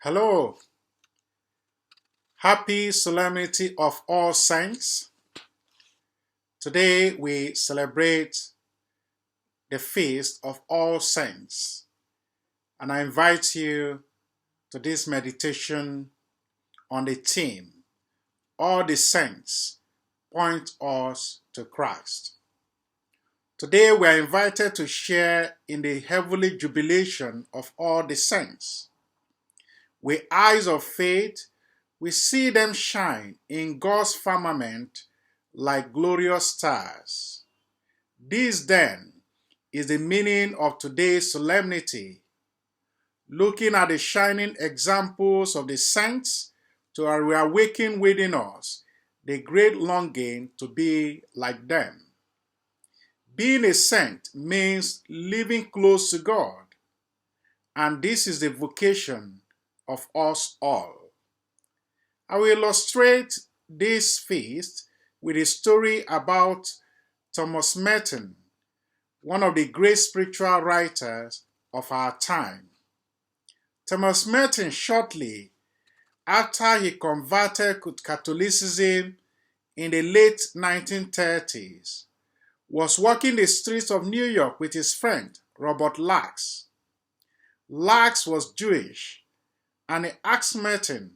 Hello, happy Solemnity of All Saints. Today we celebrate the Feast of All Saints, and I invite you to this meditation on the theme, All the Saints Point Us to Christ. Today we are invited to share in the heavenly jubilation of all the saints. With eyes of faith, we see them shine in God's firmament like glorious stars. This then is the meaning of today's solemnity, looking at the shining examples of the saints to reawaken within us the great longing to be like them. Being a saint means living close to God, and this is the vocation of us all. I will illustrate this feast with a story about Thomas Merton, one of the great spiritual writers of our time. Thomas Merton, shortly after he converted to Catholicism in the late 1930s, was walking the streets of New York with his friend Robert Lax. Lax was Jewish, and he asked Merton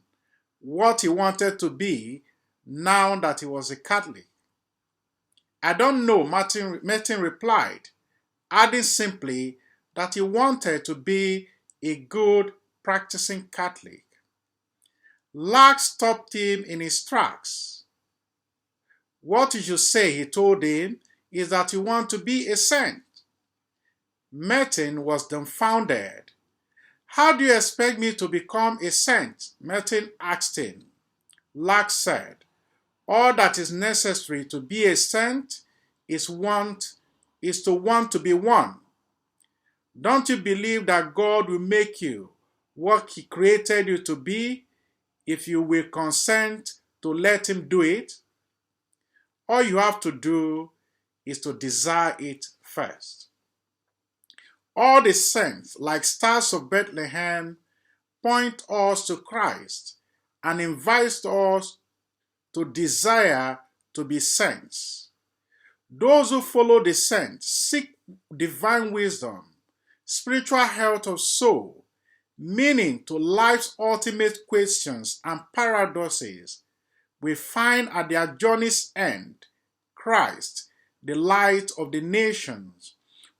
what he wanted to be now that he was a Catholic. "I don't know," Merton replied, adding simply that he wanted to be a good practicing Catholic. Lax stopped him in his tracks. "What you should say," he told him, "is that you want to be a saint." Merton was dumbfounded. "How do you expect me to become a saint?" Merton asked him. Lax said, "All that is necessary to be a saint is to want to be one. Don't you believe that God will make you what He created you to be if you will consent to let Him do it? All you have to do is to desire it first." All the saints, like stars of Bethlehem, point us to Christ and invite us to desire to be saints. Those who follow the saints seek divine wisdom, spiritual health of soul, meaning to life's ultimate questions and paradoxes. We find at their journey's end Christ, the light of the nations,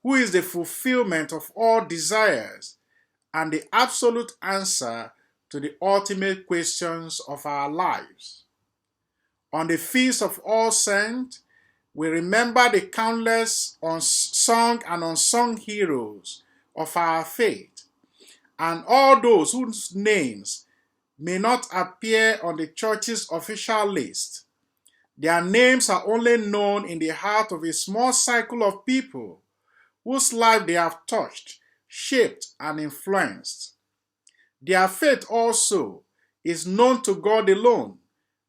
who is the fulfillment of all desires and the absolute answer to the ultimate questions of our lives. On the Feast of All Saints, we remember the countless sung and unsung heroes of our faith, and all those whose names may not appear on the church's official list. Their names are only known in the heart of a small circle of people whose life they have touched, shaped, and influenced. Their faith also is known to God alone,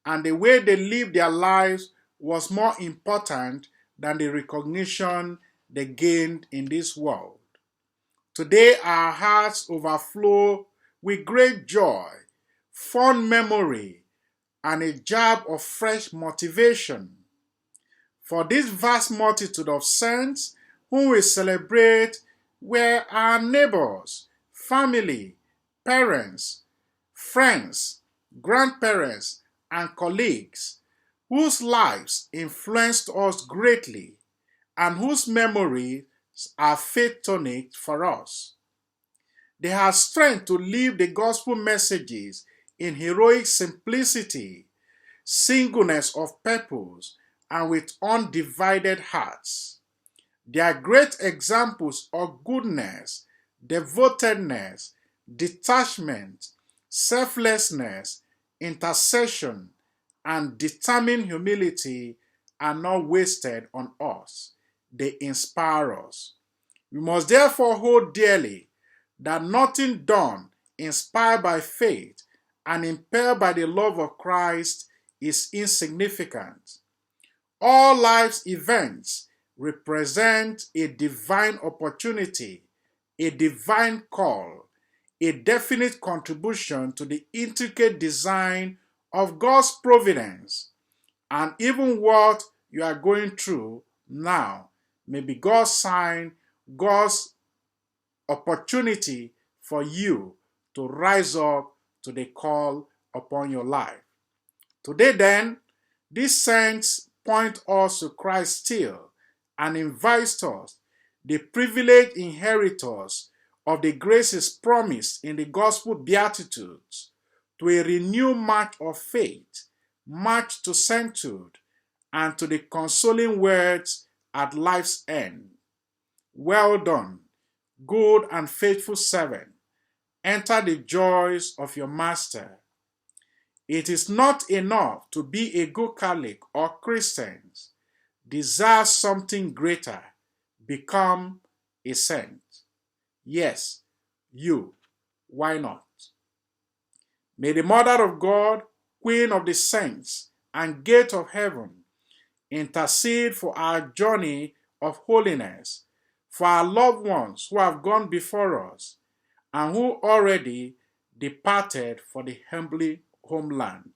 and the way they lived their lives was more important than the recognition they gained in this world. Today our hearts overflow with great joy, fond memory, and a jab of fresh motivation. For this vast multitude of saints whom we celebrate were our neighbors, family, parents, friends, grandparents, and colleagues, whose lives influenced us greatly and whose memories are faith tonic for us. They had strength to live the gospel messages in heroic simplicity, singleness of purpose, and with undivided hearts. They are great examples of goodness, devotedness, detachment, selflessness, intercession, and determined humility are not wasted on us. They inspire us. We must therefore hold dearly that nothing done inspired by faith and impelled by the love of Christ is insignificant. All life's events represent a divine opportunity, a divine call, a definite contribution to the intricate design of God's providence. And even what you are going through now may be God's sign, God's opportunity for you to rise up to the call upon your life. Today then, these saints point us to Christ still and invite us, the privileged inheritors of the graces promised in the gospel beatitudes, to a renewed march of faith, march to sainthood, and to the consoling words at life's end. Well done, good and faithful servant. Enter the joys of your master. It is not enough to be a good Catholic or Christian. Desire something greater. Become a saint. Yes, you. Why not? May the Mother of God, Queen of the saints, and Gate of heaven, intercede for our journey of holiness, for our loved ones who have gone before us, and who already departed for the heavenly homeland.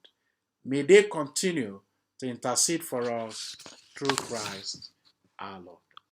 May they continue to intercede for us through Christ our Lord.